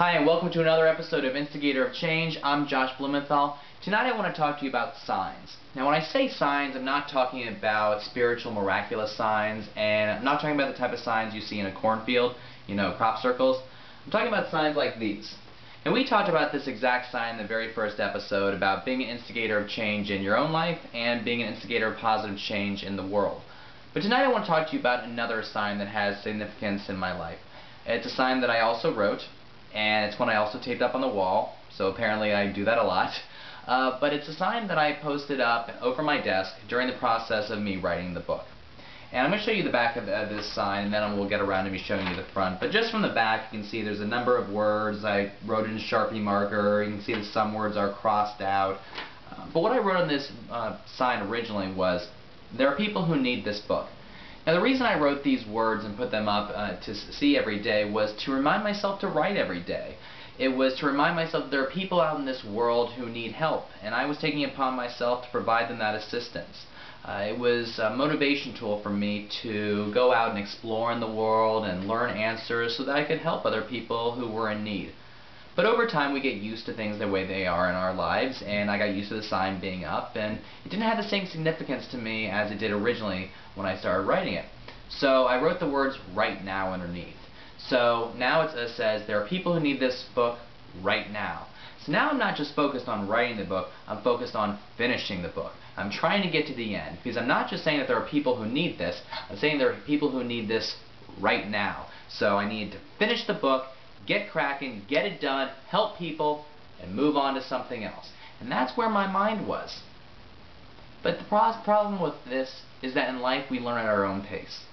Hi, and welcome to another episode of Instigator of Change. I'm Josh Blumenthal. Tonight I want to talk to you about signs. Now when I say signs, I'm not talking about spiritual, miraculous signs, and I'm not talking about the type of signs you see in a cornfield, crop circles. I'm talking about signs like these. And we talked about this exact sign in the very first episode about being an instigator of change in your own life and being an instigator of positive change in the world. But tonight I want to talk to you about another sign that has significance in my life. It's a sign that I also wrote, and it's one I also taped up on the wall, so apparently I do that a lot. But it's a sign that I posted up over my desk during the process of me writing the book. And I'm going to show you the back of this sign, and then we'll get around to me showing you the front. But just from the back, you can see there's a number of words. I wrote in Sharpie marker. You can see that some words are crossed out. But what I wrote on this sign originally was, there are people who need this book. Now the reason I wrote these words and put them up to see every day was to remind myself to write every day. It was to remind myself that there are people out in this world who need help, and I was taking it upon myself to provide them that assistance. It was a motivation tool for me to go out and explore in the world and learn answers so that I could help other people who were in need. But over time we get used to things the way they are in our lives, and I got used to the sign being up, and it didn't have the same significance to me as it did originally when I started writing it. So I wrote the words "right now" underneath. So now it says there are people who need this book right now. So now I'm not just focused on writing the book, I'm focused on finishing the book. I'm trying to get to the end, because I'm not just saying that there are people who need this, I'm saying there are people who need this right now. So I need to finish the book, get cracking, get it done, help people, and move on to something else. And that's where my mind was. But the problem with this is that in life we learn at our own pace.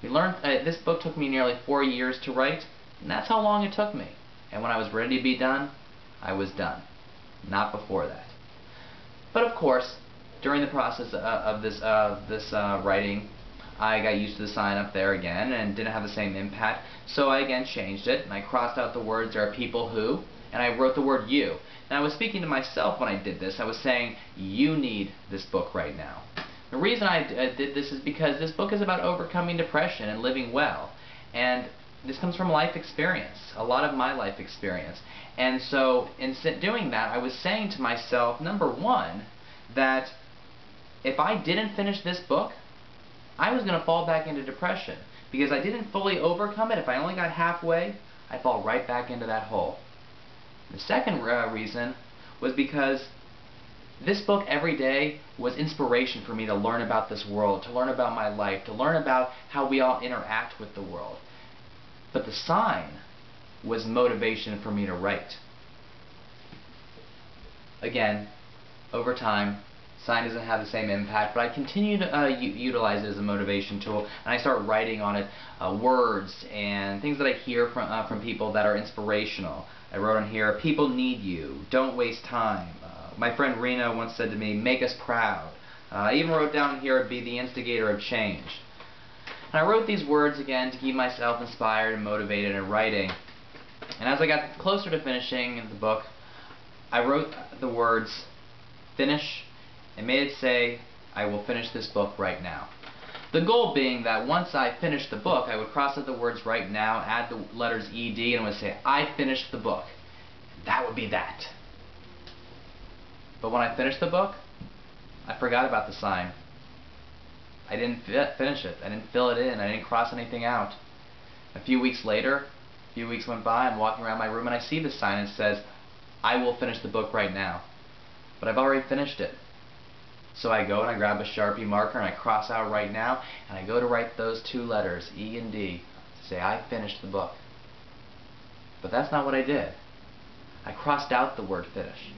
This book took me nearly 4 years to write, and that's how long it took me. And when I was ready to be done, I was done. Not before that. But of course, during the process of this writing, I got used to the sign up there again and didn't have the same impact, so I again changed it, and I crossed out the words "there are people who," and I wrote the word "you." And I was speaking to myself when I did this. I was saying, you need this book right now. The reason I did this is because this book is about overcoming depression and living well. And this comes from life experience, a lot of my life experience. And so in doing that, I was saying to myself, number one, that if I didn't finish this book, I was going to fall back into depression. Because I didn't fully overcome it. If I only got halfway, I'd fall right back into that hole. The second reason was because this book every day was inspiration for me to learn about this world, to learn about my life, to learn about how we all interact with the world. But the sign was motivation for me to write. Again, over time, sign doesn't have the same impact, but I continue to utilize it as a motivation tool, and I start writing on it words and things that I hear from people that are inspirational. I wrote on here, "People need you, don't waste time." My friend Rena once said to me, "Make us proud." I even wrote down here, "Be the instigator of change." And I wrote these words again to keep myself inspired and motivated in writing. And as I got closer to finishing the book, I wrote the words "finish" and made it say, "I will finish this book right now." The goal being that once I finished the book, I would cross out the words "right now," add the letters ED, and would say, "I finished the book." That would be that. But when I finished the book, I forgot about the sign. I didn't finish it. I didn't fill it in. I didn't cross anything out. A few weeks later, a few weeks went by, I'm walking around my room and I see the sign and it says, "I will finish the book right now." But I've already finished it. So I go and I grab a Sharpie marker and I cross out "right now," and I go to write those two letters, E and D, to say I finished the book. But that's not what I did. I crossed out the word "finish."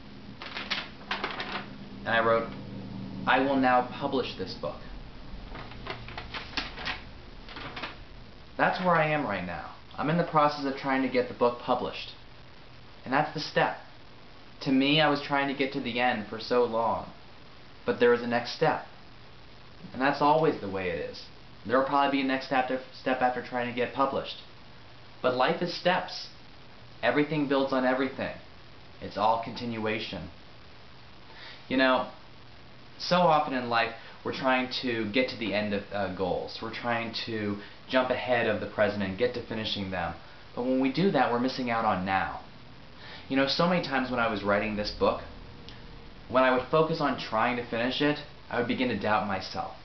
And I wrote, "I will now publish this book." That's where I am right now. I'm in the process of trying to get the book published. And that's the step. To me, I was trying to get to the end for so long. But there is a next step. And that's always the way it is. There will probably be a next step after trying to get published. But life is steps. Everything builds on everything. It's all continuation. So often in life we're trying to get to the end of goals. We're trying to jump ahead of the present and get to finishing them. But when we do that, we're missing out on now. You know, so many times when I was writing this book, when I would focus on trying to finish it, I would begin to doubt myself.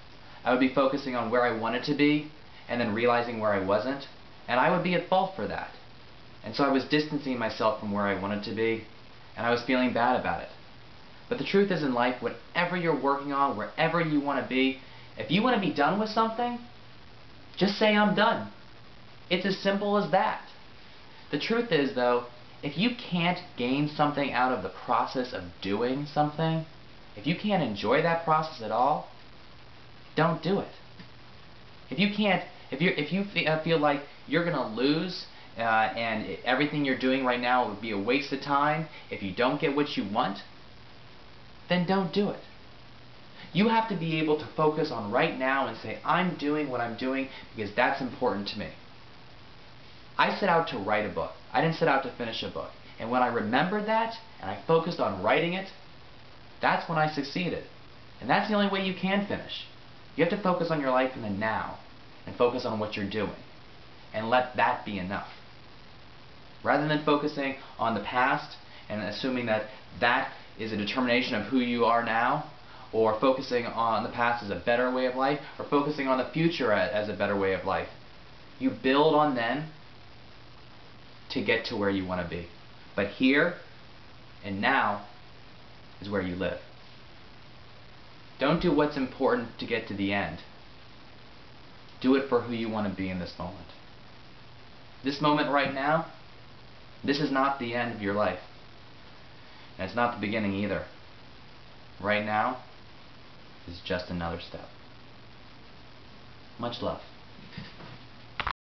I would be focusing on where I wanted to be, and then realizing where I wasn't, and I would be at fault for that. And so I was distancing myself from where I wanted to be, and I was feeling bad about it. But the truth is, in life, whatever you're working on, wherever you want to be, if you want to be done with something, just say, I'm done. It's as simple as that. The truth is, though, if you can't gain something out of the process of doing something, if you can't enjoy that process at all, don't do it. If you feel like you're going to lose and everything you're doing right now would be a waste of time if you don't get what you want, then don't do it. You have to be able to focus on right now and say, I'm doing what I'm doing because that's important to me. I set out to write a book. I didn't set out to finish a book. And when I remembered that and I focused on writing it, that's when I succeeded. And that's the only way you can finish. You have to focus on your life in the now and focus on what you're doing. And let that be enough. Rather than focusing on the past and assuming that that is a determination of who you are now, or focusing on the past as a better way of life, or focusing on the future as a better way of life. You build on then to get to where you want to be. But here and now is where you live. Don't do what's important to get to the end. Do it for who you want to be in this moment. This moment right now, this is not the end of your life. And it's not the beginning either. Right now is just another step. Much love.